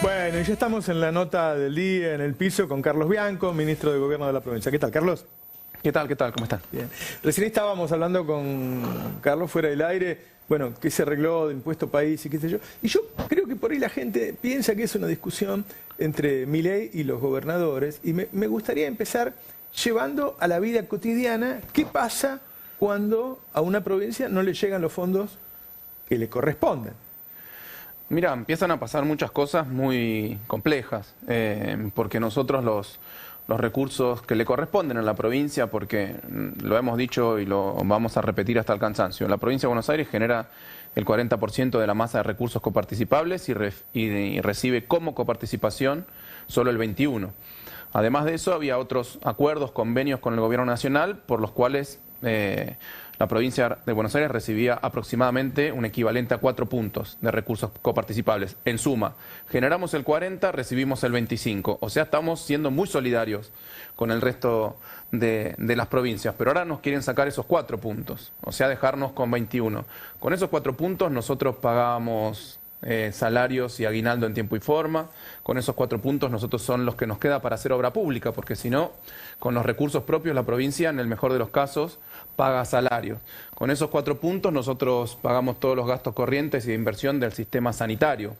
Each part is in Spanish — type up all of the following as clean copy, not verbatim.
Bueno, y ya estamos en la nota del día, en el piso, con Carlos Bianco, ministro de Gobierno de la provincia. ¿Qué tal, Carlos? ¿Qué tal? ¿Qué tal? ¿Cómo están? Bien. Recién estábamos hablando con Carlos fuera del aire, bueno, qué se arregló de impuesto país y qué sé yo. Y yo creo que por ahí la gente piensa que es una discusión entre Milei y los gobernadores. Y me gustaría empezar llevando a la vida cotidiana qué pasa cuando a una provincia no le llegan los fondos que le corresponden. Mira, empiezan a pasar muchas cosas muy complejas, porque nosotros los recursos que le corresponden a la provincia, porque lo hemos dicho y lo vamos a repetir hasta el cansancio, la provincia de Buenos Aires genera el 40% de la masa de recursos coparticipables y recibe como coparticipación solo el 21%. Además de eso, había otros acuerdos, convenios con el gobierno nacional por los cuales la provincia de Buenos Aires recibía aproximadamente un equivalente a 4 puntos de recursos coparticipables. En suma, generamos el 40, recibimos el 25. O sea, estamos siendo muy solidarios con el resto de las provincias. Pero ahora nos quieren sacar esos 4 puntos, o sea, dejarnos con 21. Con esos 4 puntos nosotros pagábamos salarios y aguinaldo en tiempo y forma. Con esos 4 puntos nosotros son los que nos queda para hacer obra pública, porque si no, con los recursos propios la provincia, en el mejor de los casos, paga salarios. Con esos 4 puntos nosotros pagamos todos los gastos corrientes y de inversión del sistema sanitario,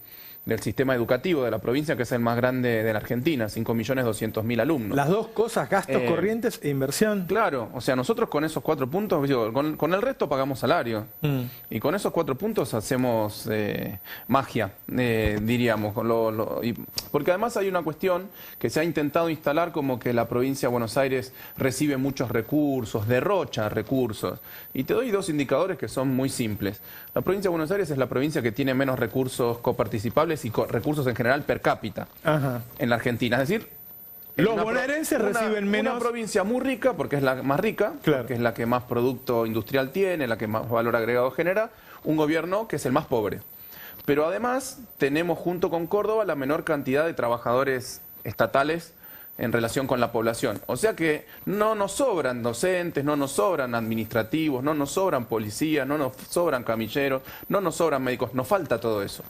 del sistema educativo de la provincia, que es el más grande de la Argentina, 5.200.000 alumnos. Las dos cosas, gastos corrientes e inversión. Claro, o sea, nosotros con esos 4 puntos, digo, con el resto pagamos salario. Y con esos 4 puntos hacemos magia, diríamos. Porque además hay una cuestión que se ha intentado instalar como que la provincia de Buenos Aires recibe muchos recursos, derrocha recursos. Y te doy 2 indicadores que son muy simples. La provincia de Buenos Aires es la provincia que tiene menos recursos coparticipables y recursos en general per cápita en la Argentina. Es decir, los bonaerenses reciben menos. Una provincia muy rica, porque es la más rica, claro, porque es la que más producto industrial tiene, la que más valor agregado genera, un gobierno que es el más pobre. Pero además tenemos junto con Córdoba la menor cantidad de trabajadores estatales en relación con la población. O sea que no nos sobran docentes, no nos sobran administrativos, no nos sobran policías, no nos sobran camilleros, no nos sobran médicos, nos falta todo eso.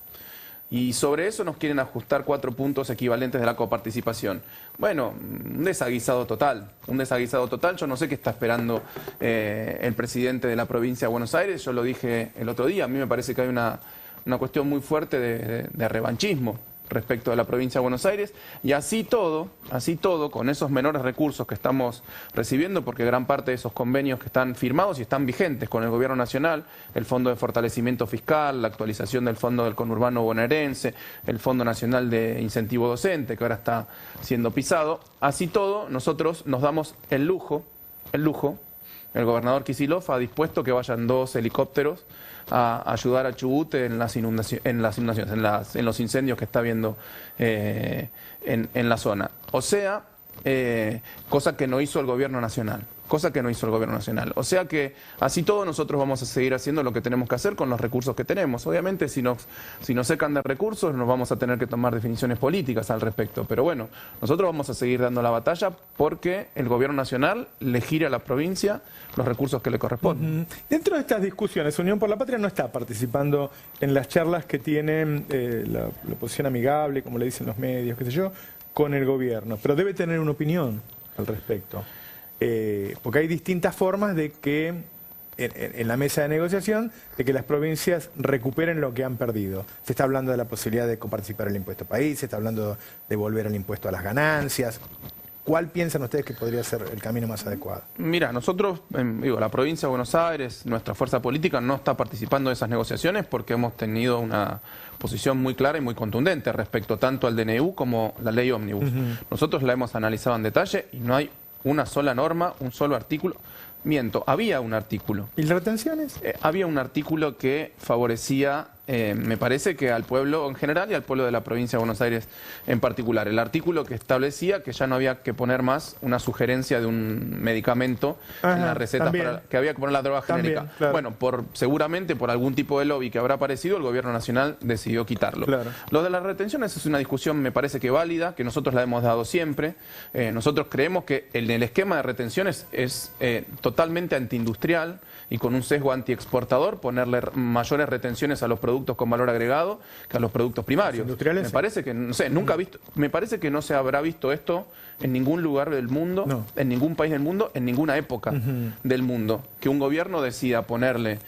Y sobre eso nos quieren ajustar 4 puntos equivalentes de la coparticipación. Bueno, un desaguisado total, Yo no sé qué está esperando el presidente de la provincia de Buenos Aires. Yo lo dije el otro día, a mí me parece que hay una cuestión muy fuerte de revanchismo respecto de la provincia de Buenos Aires, y así todo, con esos menores recursos que estamos recibiendo, porque gran parte de esos convenios que están firmados y están vigentes con el gobierno nacional, el Fondo de Fortalecimiento Fiscal, la actualización del Fondo del Conurbano Bonaerense, el Fondo Nacional de Incentivo Docente, que ahora está siendo pisado, así todo, nosotros nos damos el lujo, el gobernador Kicillof ha dispuesto que vayan 2 helicópteros a ayudar a Chubut en los incendios que está habiendo en la zona. O sea, cosa que no hizo el gobierno nacional. O sea que así todo nosotros vamos a seguir haciendo lo que tenemos que hacer con los recursos que tenemos. Obviamente si nos secan de recursos nos vamos a tener que tomar definiciones políticas al respecto. Pero bueno, nosotros vamos a seguir dando la batalla porque el gobierno nacional le gira a la provincia los recursos que le corresponden. Dentro de estas discusiones, Unión por la Patria no está participando en las charlas que tienen la oposición amigable, como le dicen los medios, qué sé yo, con el gobierno. Pero debe tener una opinión al respecto. Porque hay distintas formas de que, en la mesa de negociación, de que las provincias recuperen lo que han perdido. Se está hablando de la posibilidad de coparticipar el impuesto país, se está hablando de volver al impuesto a las ganancias. ¿Cuál piensan ustedes que podría ser el camino más adecuado? Mira, nosotros, la provincia de Buenos Aires, nuestra fuerza política no está participando de esas negociaciones porque hemos tenido una posición muy clara y muy contundente respecto tanto al DNU como la ley ómnibus. Nosotros la hemos analizado en detalle y no hay una sola norma, un solo artículo. Miento, había un artículo. ¿Y las retenciones? Había un artículo que favorecía, me parece que al pueblo en general y al pueblo de la provincia de Buenos Aires en particular. El artículo que establecía que ya no había que poner más una sugerencia de un medicamento en la receta, que había que poner la droga genérica. Claro. Bueno, seguramente por algún tipo de lobby que habrá aparecido, el gobierno nacional decidió quitarlo. Claro. Lo de las retenciones es una discusión, me parece que válida, que nosotros la hemos dado siempre. Nosotros creemos que el esquema de retenciones es totalmente antiindustrial y con un sesgo antiexportador, ponerle mayores retenciones a los productos productos con valor agregado que a los productos primarios. Industriales, Me sí. parece que, no sé, nunca visto, me parece que no se habrá visto esto en ningún lugar del mundo, No. en ningún país del mundo, en ninguna época del mundo, que un gobierno decida ponerle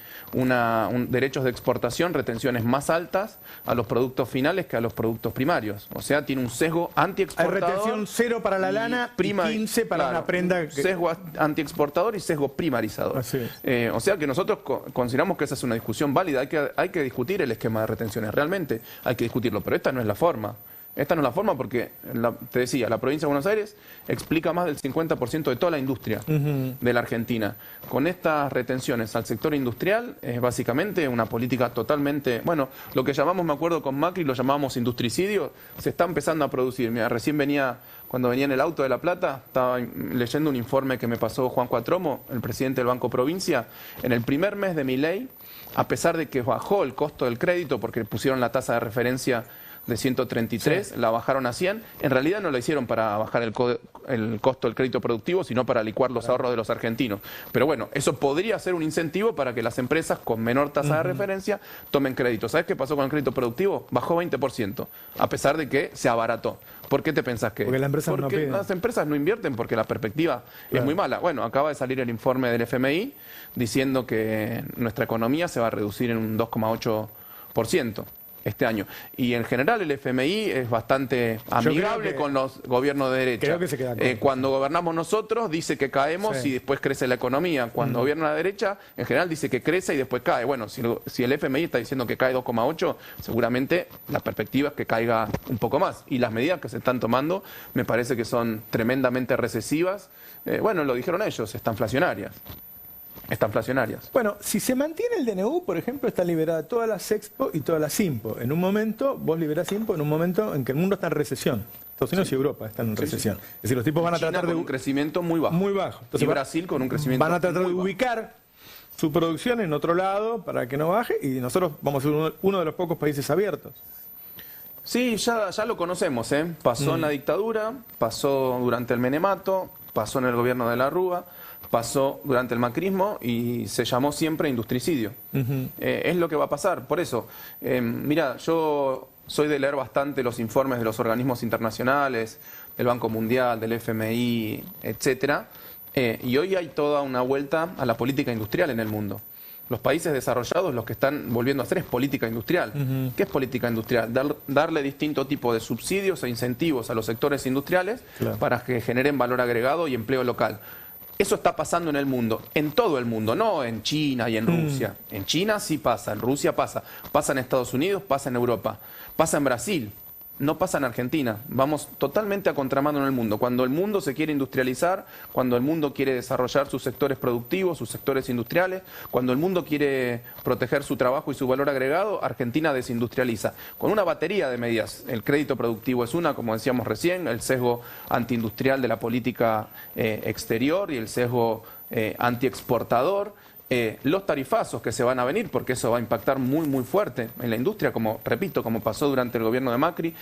derechos de exportación, retenciones más altas a los productos finales que a los productos primarios. O sea, tiene un sesgo Hay anti-exportador. retención 0 para la lana y 15 para claro, una prenda. un sesgo anti-exportador y sesgo primarizador. Así es. O sea que nosotros consideramos que esa es una discusión válida. Hay que discutir el esquema de retenciones, realmente hay que discutirlo, pero esta no es la forma. Esta no es la forma porque, te decía, la provincia de Buenos Aires explica más del 50% de toda la industria de la Argentina. Con estas retenciones al sector industrial es básicamente una política totalmente... Bueno, lo que llamamos, me acuerdo con Macri, lo llamábamos industricidio, se está empezando a producir. Mira, recién cuando venía en el auto de La Plata, estaba leyendo un informe que me pasó Juan Cuatromo, el presidente del Banco Provincia. En el primer mes de Milei, a pesar de que bajó el costo del crédito porque pusieron la tasa de referencia de 133, sí, la bajaron a 100. En realidad no la hicieron para bajar el costo del crédito productivo, sino para licuar los ahorros de los argentinos. Pero bueno, eso podría ser un incentivo para que las empresas con menor tasa de referencia tomen crédito. ¿Sabes qué pasó con el crédito productivo? Bajó 20%, a pesar de que se abarató. ¿Por qué te pensás que? Porque las empresas no invierten porque la perspectiva es muy mala. Bueno, acaba de salir el informe del FMI diciendo que nuestra economía se va a reducir en un 2,8% este año. Y en general el FMI es bastante amigable con los gobiernos de derecha. Creo que se queda cuando gobernamos nosotros dice que caemos, sí, y después crece la economía. Cuando gobierna la derecha, en general dice que crece y después cae. Bueno, si el FMI está diciendo que cae 2,8, seguramente la perspectiva es que caiga un poco más. Y las medidas que se están tomando me parece que son tremendamente recesivas. Bueno, lo dijeron ellos, inflacionarias. Bueno, si se mantiene el DNU, por ejemplo, están liberadas todas las Expo y todas las Impo. En un momento, vos liberás Impo en un momento en que el mundo está en recesión. Estados Unidos y Europa están en recesión. Es decir, los tipos van a China tratar de... con un crecimiento muy bajo. Muy bajo. Entonces, y Brasil con un crecimiento van a tratar de muy bajo. ubicar su producción en otro lado para que no baje y nosotros vamos a ser uno de los pocos países abiertos. Sí, ya lo conocemos, ¿eh? Pasó en la dictadura, pasó durante el menemato, pasó en el gobierno de la Rúa, pasó durante el macrismo y se llamó siempre industricidio. Es lo que va a pasar. Por eso, mira, yo soy de leer bastante los informes de los organismos internacionales, del Banco Mundial, del FMI, etcétera, y hoy hay toda una vuelta a la política industrial en el mundo. Los países desarrollados los que están volviendo a hacer es política industrial. ¿Qué es política industrial? Darle distinto tipo de subsidios e incentivos a los sectores industriales para que generen valor agregado y empleo local. Eso está pasando en el mundo, en todo el mundo, no en China y en Rusia. En China sí pasa, en Rusia pasa, pasa en Estados Unidos, pasa en Europa, pasa en Brasil. No pasa en Argentina, vamos totalmente a contramano en el mundo. Cuando el mundo se quiere industrializar, cuando el mundo quiere desarrollar sus sectores productivos, sus sectores industriales, cuando el mundo quiere proteger su trabajo y su valor agregado, Argentina desindustrializa. Con una batería de medidas, el crédito productivo es una, como decíamos recién, el sesgo antiindustrial de la política exterior y el sesgo antiexportador. Los tarifazos que se van a venir, porque eso va a impactar muy fuerte en la industria, como repito, como pasó durante el gobierno de Macri.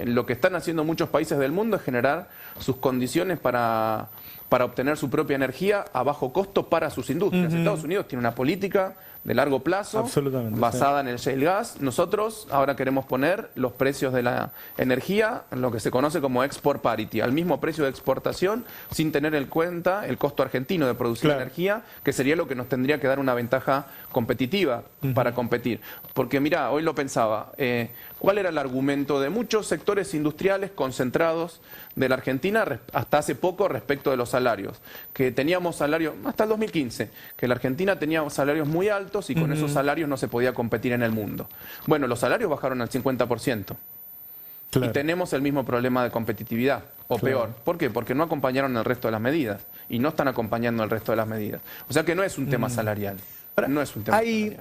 Lo que están haciendo muchos países del mundo es generar sus condiciones para obtener su propia energía a bajo costo para sus industrias. Estados Unidos tiene una política de largo plazo basada en el shale gas. Nosotros ahora queremos poner los precios de la energía en lo que se conoce como export parity, al mismo precio de exportación, sin tener en cuenta el costo argentino de producir energía, que sería lo que nos tendría que dar una ventaja competitiva para competir. Porque mira, hoy lo pensaba, ¿cuál era el argumento de muchos sectores industriales concentrados de la Argentina hasta hace poco respecto de los salarios? Que teníamos salarios, hasta el 2015, que la Argentina tenía salarios muy altos y con esos salarios no se podía competir en el mundo. Bueno, los salarios bajaron al 50%. Y tenemos el mismo problema de competitividad, o peor. ¿Por qué? Porque no acompañaron el resto de las medidas y no están acompañando el resto de las medidas. O sea que no es un tema salarial. Ahora, no es un tema salarial.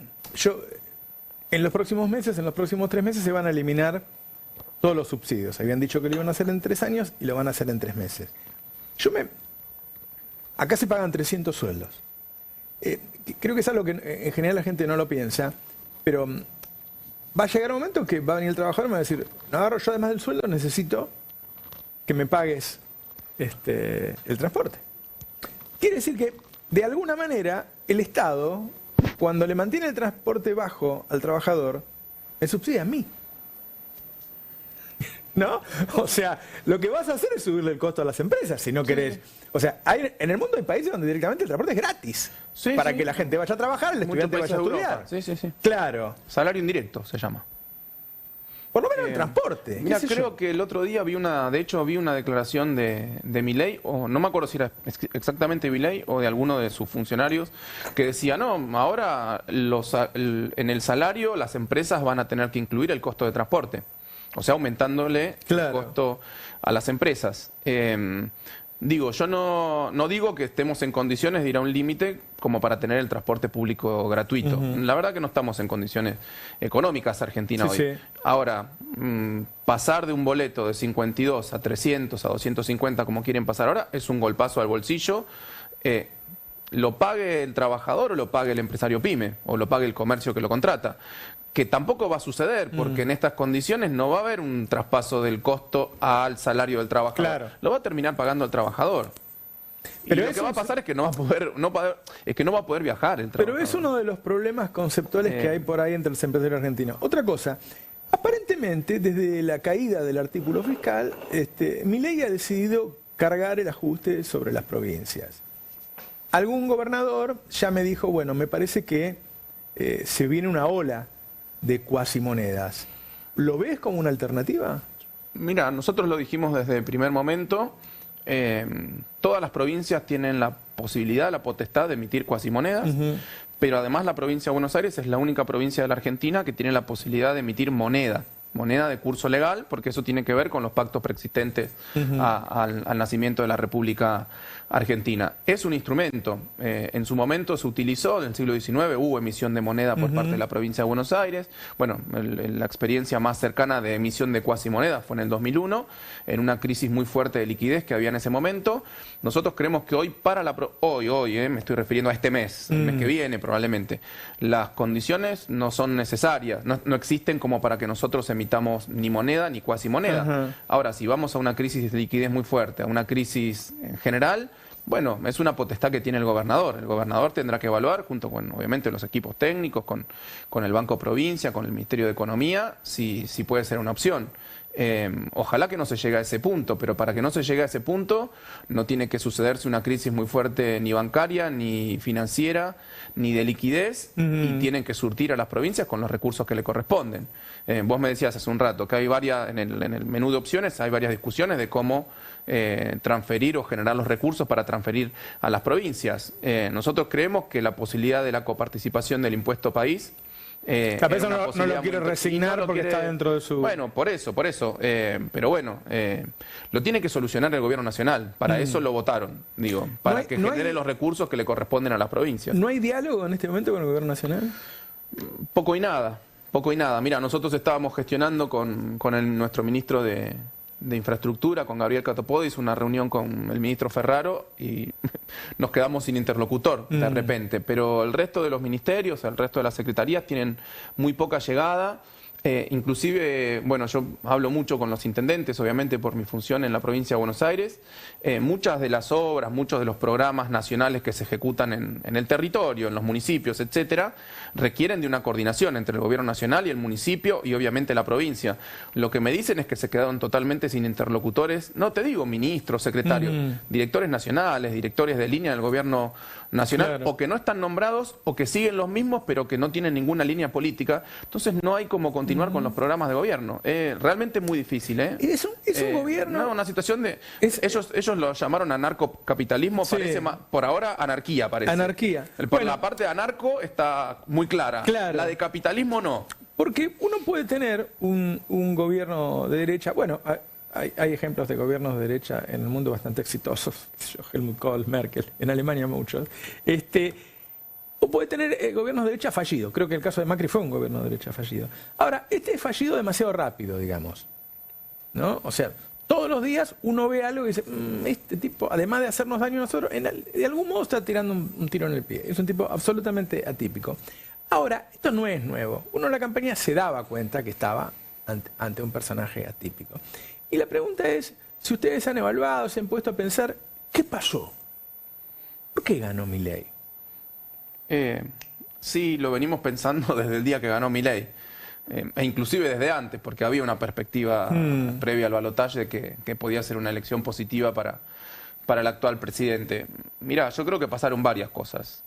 En los próximos meses, en los próximos 3 meses, se van a eliminar todos los subsidios. Habían dicho que lo iban a hacer en 3 años y lo van a hacer en 3 meses. Acá se pagan 300 sueldos. Creo que es algo que en general la gente no lo piensa, pero va a llegar un momento que va a venir el trabajador y me va a decir, no agarro yo además del sueldo, necesito que me pagues el transporte. Quiere decir que, de alguna manera, el Estado, cuando le mantiene el transporte bajo al trabajador, me subsidia a mí. ¿No? O sea, lo que vas a hacer es subirle el costo a las empresas si no querés. O sea, en el mundo hay países donde directamente el transporte es gratis. Sí, para sí. que la gente vaya a trabajar, el Muchos estudiante vaya a países de estudiar. Europa. Sí, sí, sí. Claro. Salario indirecto se llama. Por lo menos el transporte. Mira, ¿Qué sé creo yo? que el otro día vi una declaración de Milei, o no me acuerdo si era exactamente Milei o de alguno de sus funcionarios, que decía, no, ahora en el salario las empresas van a tener que incluir el costo de transporte. O sea, aumentándole Claro. el costo a las empresas. Digo, yo no digo que estemos en condiciones de ir a un límite como para tener el transporte público gratuito. La verdad que no estamos en condiciones económicas Argentina Sí, hoy. sí. Ahora, pasar de un boleto de 52 a 300, a 250, como quieren pasar ahora, es un golpazo al bolsillo. Lo pague el trabajador o lo pague el empresario pyme, o lo pague el comercio que lo contrata. Que tampoco va a suceder, porque en estas condiciones no va a haber un traspaso del costo al salario del trabajador. Claro. Lo va a terminar pagando el trabajador. Pero Y lo que va a pasar es que no va a poder viajar el trabajador. Pero es uno de los problemas conceptuales que hay por ahí entre los empresarios argentinos. Otra cosa, aparentemente, desde la caída del artículo fiscal, Milei ha decidido cargar el ajuste sobre las provincias. Algún gobernador ya me dijo, bueno, me parece que se viene una ola de cuasimonedas. ¿Lo ves como una alternativa? Mira, nosotros lo dijimos desde el primer momento. Todas las provincias tienen la posibilidad, la potestad de emitir cuasimonedas, pero además la provincia de Buenos Aires es la única provincia de la Argentina que tiene la posibilidad de emitir moneda de curso legal, porque eso tiene que ver con los pactos preexistentes al nacimiento de la República Argentina. Es un instrumento. En su momento se utilizó, en el siglo XIX hubo emisión de moneda por parte de la provincia de Buenos Aires. Bueno, la experiencia más cercana de emisión de cuasimonedas fue en el 2001, en una crisis muy fuerte de liquidez que había en ese momento. Nosotros creemos que hoy, me estoy refiriendo a este mes, el mes que viene probablemente, las condiciones no son necesarias, no existen como para que nosotros emitamos ni moneda ni cuasimoneda. Ahora, si vamos a una crisis de liquidez muy fuerte, a una crisis en general, bueno, es una potestad que tiene el gobernador. El gobernador tendrá que evaluar, junto con, obviamente, los equipos técnicos, con el Banco Provincia, con el Ministerio de Economía, si puede ser una opción. Ojalá que no se llegue a ese punto, pero para que no se llegue a ese punto no tiene que sucederse una crisis muy fuerte ni bancaria, ni financiera, ni de liquidez, y tienen que surtir a las provincias con los recursos que le corresponden. Vos me decías hace un rato que hay varias, en el menú de opciones hay varias discusiones de cómo transferir o generar los recursos para transferir a las provincias. Nosotros creemos que la posibilidad de la coparticipación del impuesto país Capaz no lo quiere resignar porque está dentro de su... Bueno, por eso. Pero bueno, lo tiene que solucionar el gobierno nacional. Para eso lo votaron, digo, para que genere los recursos que le corresponden a las provincias. ¿No hay diálogo en este momento con el gobierno nacional? Poco y nada. Mira, nosotros estábamos gestionando con nuestro ministro de Infraestructura, con Gabriel Catopodis, una reunión con el ministro Ferraro y nos quedamos sin interlocutor de repente. Pero el resto de los ministerios, el resto de las secretarías tienen muy poca llegada. Inclusive, bueno, yo hablo mucho con los intendentes, obviamente por mi función en la provincia de Buenos Aires. Muchas de las obras, muchos de los programas nacionales que se ejecutan en el territorio, en los municipios, etcétera, requieren de una coordinación entre el gobierno nacional y el municipio y obviamente la provincia. Lo que me dicen es que se quedaron totalmente sin interlocutores, no te digo ministros, secretarios, directores nacionales, directores de línea del gobierno nacional, Claro. o que no están nombrados o que siguen los mismos pero que no tienen ninguna línea política. Entonces no hay como continuar con los programas de gobierno. Realmente es muy difícil. Es un gobierno... No, una situación de... Ellos lo llamaron anarcocapitalismo, Sí. parece más, por ahora anarquía parece. Anarquía. Por Bueno. la parte de anarco está muy clara. Claro. La de capitalismo no. Porque uno puede tener un gobierno de derecha, bueno, hay ejemplos de gobiernos de derecha en el mundo bastante exitosos, qué sé yo, Helmut Kohl, Merkel, en Alemania muchos, o puede tener gobiernos de derecha fallidos. Creo que el caso de Macri fue un gobierno de derecha fallido. Ahora, este es fallido demasiado rápido, digamos, ¿no? O sea, todos los días uno ve algo y dice, este tipo, además de hacernos daño a nosotros, de algún modo está tirando un tiro en el pie. Es un tipo absolutamente atípico. Ahora, esto no es nuevo. Uno en la campaña se daba cuenta que estaba ante un personaje atípico. Y la pregunta es, si ustedes han evaluado, se han puesto a pensar, ¿qué pasó? ¿Por qué ganó Milei? Sí, lo venimos pensando desde el día que ganó Milei. e inclusive desde antes, porque había una perspectiva previa al balotaje de que podía ser una elección positiva para el actual presidente. Mirá, yo creo que pasaron varias cosas.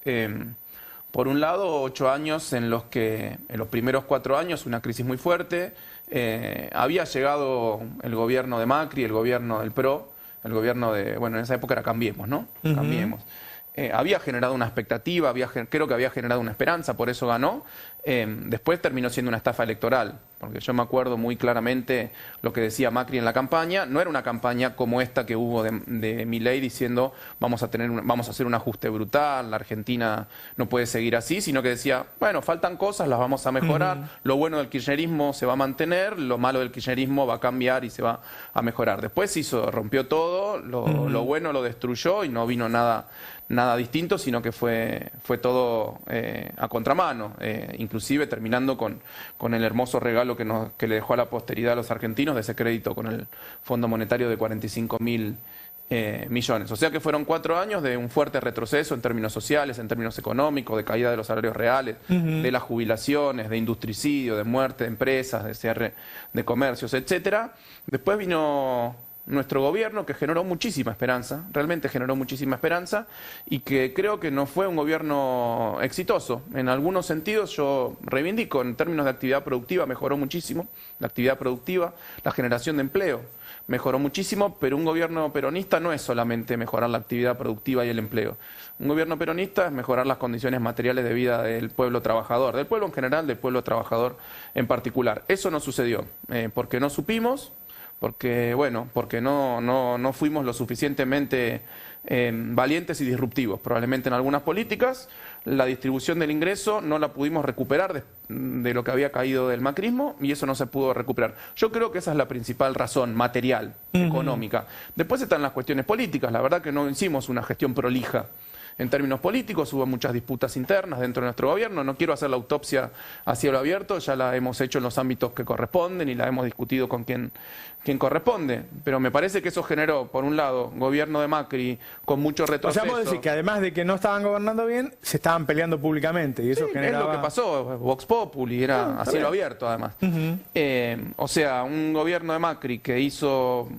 Por un lado, 8 años en los que, en los primeros 4 años, una crisis muy fuerte. Había llegado el gobierno de Macri, el gobierno del PRO, el gobierno de, bueno, en esa época era Cambiemos, ¿no? Cambiemos. Había generado una expectativa, creo que había generado una esperanza, por eso ganó. Después terminó siendo una estafa electoral, porque yo me acuerdo muy claramente lo que decía Macri en la campaña. No era una campaña como esta que hubo de Milei diciendo vamos a hacer un ajuste brutal, la Argentina no puede seguir así, sino que decía, bueno, faltan cosas, las vamos a mejorar, lo bueno del kirchnerismo se va a mantener, lo malo del kirchnerismo va a cambiar y se va a mejorar. Después rompió todo, lo bueno lo destruyó y no vino nada distinto, sino que fue todo a contramano, inclusive terminando con el hermoso regalo que le dejó a la posteridad a los argentinos de ese crédito con el Fondo Monetario de 45.000 millones. O sea que fueron 4 años de un fuerte retroceso en términos sociales, en términos económicos, de caída de los salarios reales, de las jubilaciones, de industricidio, de muerte de empresas, de cierre de comercios, etcétera. Después vino nuestro gobierno, que generó muchísima esperanza, realmente generó muchísima esperanza, y que creo que no fue un gobierno exitoso. En algunos sentidos yo reivindico, en términos de actividad productiva mejoró muchísimo, la actividad productiva, la generación de empleo mejoró muchísimo, pero un gobierno peronista no es solamente mejorar la actividad productiva y el empleo. Un gobierno peronista es mejorar las condiciones materiales de vida del pueblo trabajador, del pueblo en general, del pueblo trabajador en particular. Eso no sucedió, porque no supimos, porque no fuimos lo suficientemente valientes y disruptivos. Probablemente en algunas políticas la distribución del ingreso no la pudimos recuperar de lo que había caído del macrismo, y eso no se pudo recuperar. Yo creo que esa es la principal razón material, económica. Después están las cuestiones políticas. La verdad que no hicimos una gestión prolija. En términos políticos hubo muchas disputas internas dentro de nuestro gobierno. No quiero hacer la autopsia a cielo abierto, ya la hemos hecho en los ámbitos que corresponden y la hemos discutido con quien corresponde. Pero me parece que eso generó, por un lado, gobierno de Macri con mucho retroceso. O sea, vos decís que además de que no estaban gobernando bien, se estaban peleando públicamente y eso generaba... Es lo que pasó, Vox Populi, era a cielo abierto además. O sea, un gobierno de Macri que hizo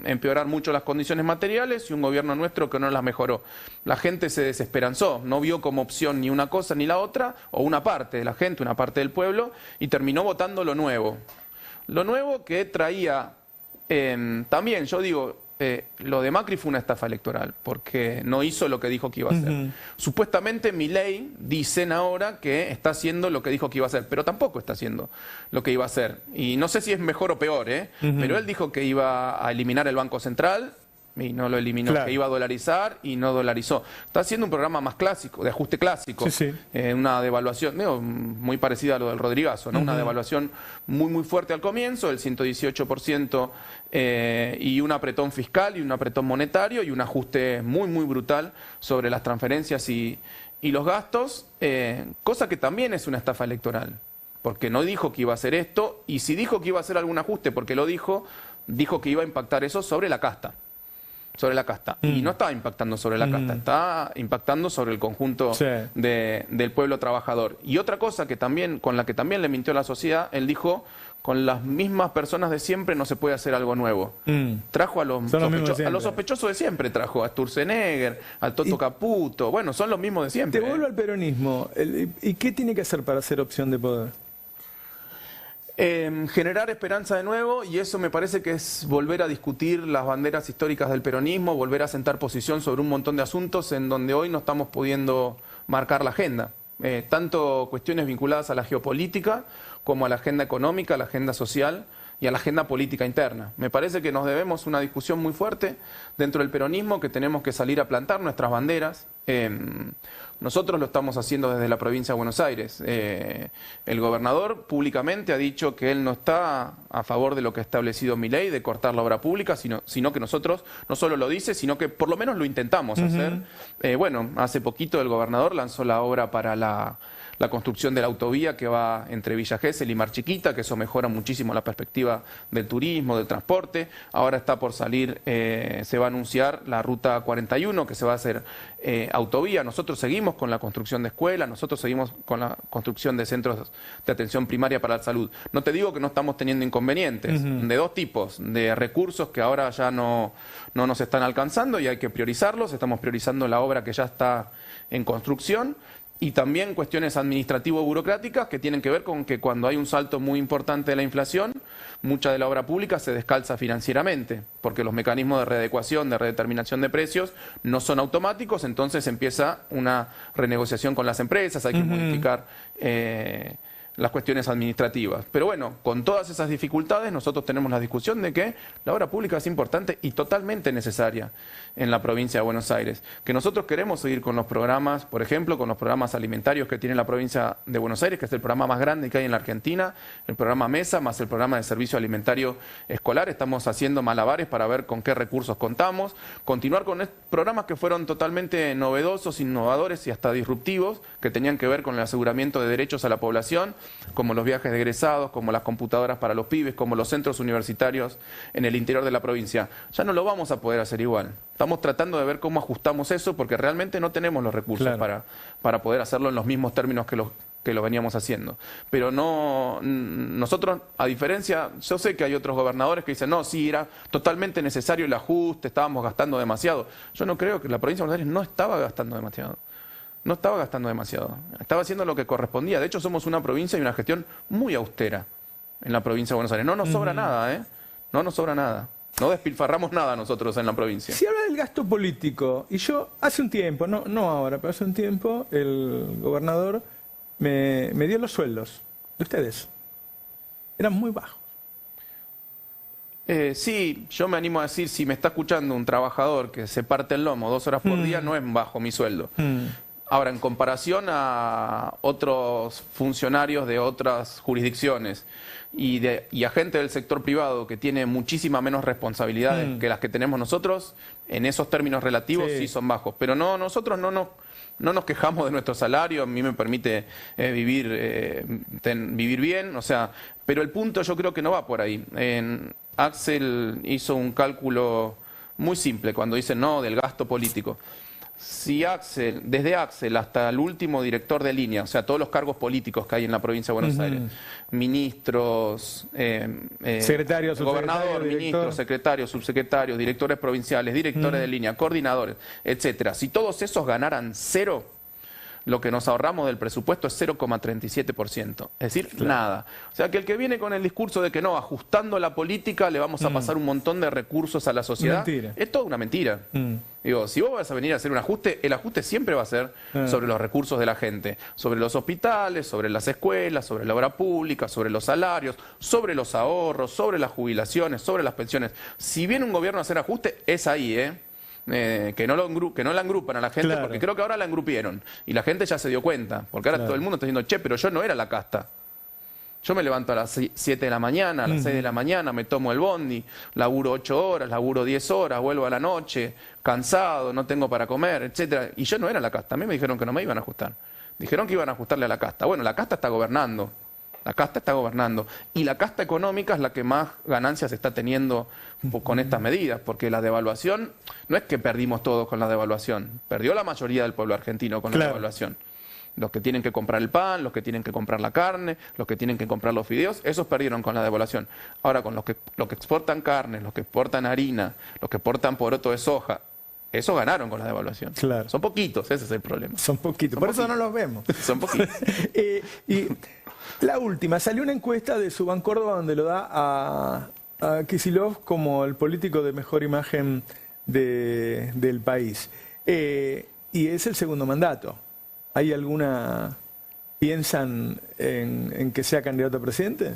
empeorar mucho las condiciones materiales y un gobierno nuestro que no las mejoró. La gente se desesperanzó, no vio como opción ni una cosa ni la otra, o una parte de la gente, una parte del pueblo, y terminó votando lo nuevo. Lo nuevo que traía, también yo digo, lo de Macri fue una estafa electoral, porque no hizo lo que dijo que iba a hacer. Supuestamente Milei dicen ahora que está haciendo lo que dijo que iba a hacer, pero tampoco está haciendo lo que iba a hacer. Y no sé si es mejor o peor, pero él dijo que iba a eliminar el Banco Central, y no lo eliminó, que iba a dolarizar y no dolarizó. Está haciendo un programa más clásico, de ajuste clásico, una devaluación muy parecida a lo del Rodrigazo, ¿no? Una devaluación muy fuerte al comienzo, el 118%, y un apretón fiscal y un apretón monetario y un ajuste muy brutal sobre las transferencias y los gastos, cosa que también es una estafa electoral, porque no dijo que iba a hacer esto, y si dijo que iba a hacer algún ajuste, porque lo dijo que iba a impactar eso sobre la casta. Y no está impactando sobre la casta, está impactando sobre el conjunto del pueblo trabajador. Y otra cosa que también, con la que también le mintió a la sociedad, él dijo, con las mismas personas de siempre no se puede hacer algo nuevo. Trajo a los sospechosos de siempre, trajo a Sturzenegger, al Toto Caputo, bueno, son los mismos de siempre. Te vuelvo al peronismo, ¿y qué tiene que hacer para ser opción de poder? Generar esperanza de nuevo, y eso me parece que es volver a discutir las banderas históricas del peronismo, volver a sentar posición sobre un montón de asuntos en donde hoy no estamos pudiendo marcar la agenda. Tanto cuestiones vinculadas a la geopolítica como a la agenda económica, a la agenda social y a la agenda política interna. Me parece que nos debemos una discusión muy fuerte dentro del peronismo, que tenemos que salir a plantar nuestras banderas. Nosotros lo estamos haciendo desde la provincia de Buenos Aires. El gobernador públicamente ha dicho que él no está a favor de lo que ha establecido Milei, de cortar la obra pública, sino que nosotros no solo lo dice, sino que por lo menos lo intentamos hacer. Hace poquito el gobernador lanzó la obra para la construcción de la autovía que va entre Villa Gesell y Mar Chiquita, que eso mejora muchísimo la perspectiva del turismo, del transporte. Ahora está por salir, se va a anunciar la ruta 41, que se va a hacer autovía, nosotros seguimos con la construcción de escuelas, nosotros seguimos con la construcción de centros de atención primaria para la salud. No te digo que no estamos teniendo inconvenientes, de dos tipos, de recursos que ahora ya no nos están alcanzando y hay que priorizarlos, estamos priorizando la obra que ya está en construcción, y también cuestiones administrativo-burocráticas que tienen que ver con que cuando hay un salto muy importante de la inflación, mucha de la obra pública se descalza financieramente, porque los mecanismos de readecuación, de redeterminación de precios no son automáticos, entonces empieza una renegociación con las empresas, hay que modificar las cuestiones administrativas. Pero bueno, con todas esas dificultades nosotros tenemos la discusión de que la obra pública es importante y totalmente necesaria en la provincia de Buenos Aires. Que nosotros queremos seguir con los programas, por ejemplo, con los programas alimentarios que tiene la provincia de Buenos Aires, que es el programa más grande que hay en la Argentina, el programa MESA, más el programa de servicio alimentario escolar. Estamos haciendo malabares para ver con qué recursos contamos, continuar con programas que fueron totalmente novedosos, innovadores y hasta disruptivos, que tenían que ver con el aseguramiento de derechos a la población, como los viajes de egresados, como las computadoras para los pibes, como los centros universitarios en el interior de la provincia. Ya no lo vamos a poder hacer igual. Estamos tratando de ver cómo ajustamos eso, porque realmente no tenemos los recursos para poder hacerlo en los mismos términos que lo veníamos haciendo. Pero no, nosotros, a diferencia, yo sé que hay otros gobernadores que dicen, no, sí, era totalmente necesario el ajuste, estábamos gastando demasiado. Yo no creo que la provincia de Buenos Aires no estaba gastando demasiado. No estaba gastando demasiado, estaba haciendo lo que correspondía. De hecho, somos una provincia y una gestión muy austera en la provincia de Buenos Aires. No nos sobra nada, ¿eh? No nos sobra nada. No despilfarramos nada nosotros en la provincia. Si habla del gasto político, y yo hace un tiempo, no ahora, pero hace un tiempo, el gobernador me dio los sueldos de ustedes. Eran muy bajos. Sí, yo me animo a decir, si me está escuchando un trabajador que se parte el lomo 2 horas por día, no es bajo mi sueldo. Ahora, en comparación a otros funcionarios de otras jurisdicciones y a gente del sector privado que tiene muchísima menos responsabilidades que las que tenemos nosotros, en esos términos relativos sí son bajos. Pero no, nosotros no nos quejamos de nuestro salario, a mí me permite vivir bien, o sea, pero el punto yo creo que no va por ahí. Axel hizo un cálculo muy simple cuando dice no del gasto político. Si desde Axel hasta el último director de línea, o sea, todos los cargos políticos que hay en la provincia de Buenos Aires, ministros, secretarios, gobernador, ministros, secretarios, subsecretarios, directores provinciales, directores de línea, coordinadores, etcétera, si todos esos ganaran 0, lo que nos ahorramos del presupuesto es 0,37%, es decir, nada. O sea, que el que viene con el discurso de que no, ajustando la política le vamos a pasar un montón de recursos a la sociedad, es toda una mentira. Digo, si vos vas a venir a hacer un ajuste, el ajuste siempre va a ser sobre los recursos de la gente, sobre los hospitales, sobre las escuelas, sobre la obra pública, sobre los salarios, sobre los ahorros, sobre las jubilaciones, sobre las pensiones. Si viene un gobierno a hacer ajuste, es ahí, que no la engrupan a la gente, porque creo que ahora la engrupieron y la gente ya se dio cuenta, porque ahora todo el mundo está diciendo, che, pero yo no era la casta. Yo me levanto a las 7 de la mañana, a las 6 de la mañana, me tomo el bondi, laburo 8 horas, laburo 10 horas, vuelvo a la noche, cansado, no tengo para comer, etcétera. Y yo no era la casta, a mí me dijeron que no me iban a ajustar. Dijeron que iban a ajustarle a la casta. Bueno, la casta está gobernando. La casta está gobernando. Y la casta económica es la que más ganancias está teniendo con estas medidas, porque la devaluación, no es que perdimos todos con la devaluación, perdió la mayoría del pueblo argentino con la devaluación. Los que tienen que comprar el pan, los que tienen que comprar la carne, los que tienen que comprar los fideos, esos perdieron con la devaluación. Ahora, con los que exportan carne, los que exportan harina, los que exportan poroto de soja, esos ganaron con la devaluación. Son poquitos, ese es el problema. Son poquitos, por eso no los vemos. Son poquitos. Y la última, salió una encuesta de Subancórdoba donde lo da a Kicillof como el político de mejor imagen del país. Y es el segundo mandato. ¿Hay alguna... ¿Piensan en que sea candidato a presidente?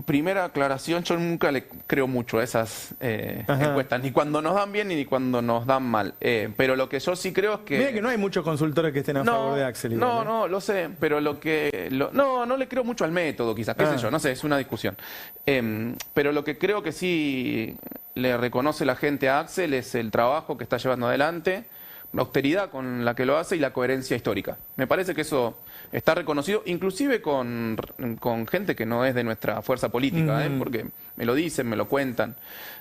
Primera aclaración, yo nunca le creo mucho a esas encuestas, ni cuando nos dan bien ni cuando nos dan mal. Pero lo que yo sí creo es que... Mira que no hay muchos consultores que estén a favor de Axel. Igual, no, lo sé, pero lo que... no le creo mucho al método, quizás, qué sé yo, no sé, es una discusión. Pero lo que creo que sí le reconoce la gente a Axel es el trabajo que está llevando adelante, la austeridad con la que lo hace y la coherencia histórica. Me parece que eso está reconocido, inclusive con gente que no es de nuestra fuerza política, porque me lo dicen, me lo cuentan,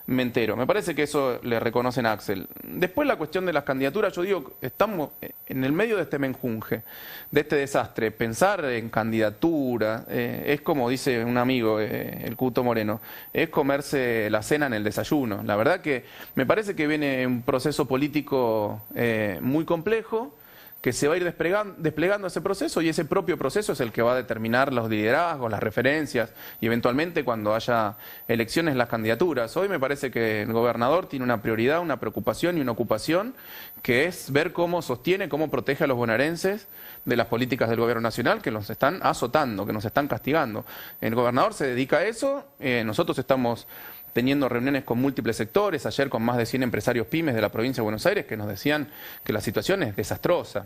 me entero. Me parece que eso le reconocen a Axel. Después la cuestión de las candidaturas, yo digo, estamos en el medio de este menjunje, de este desastre. Pensar en candidatura es como dice un amigo, el Cuto Moreno, es comerse la cena en el desayuno. La verdad que me parece que viene un proceso político muy complejo, que se va a ir desplegando ese proceso, y ese propio proceso es el que va a determinar los liderazgos, las referencias y eventualmente cuando haya elecciones las candidaturas. Hoy me parece que el gobernador tiene una prioridad, una preocupación y una ocupación que es ver cómo sostiene, cómo protege a los bonaerenses de las políticas del gobierno nacional que nos están azotando, que nos están castigando. El gobernador se dedica a eso, nosotros estamos teniendo reuniones con múltiples sectores, ayer con más de 100 empresarios pymes de la provincia de Buenos Aires que nos decían que la situación es desastrosa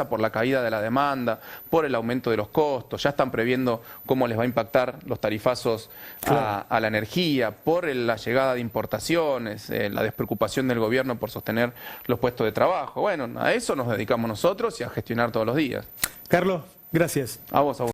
por la caída de la demanda, por el aumento de los costos, ya están previendo cómo les va a impactar los tarifazos a la energía, por la llegada de importaciones, la despreocupación del gobierno por sostener los puestos de trabajo. Bueno, a eso nos dedicamos nosotros y a gestionar todos los días. Carlos, gracias. A vos.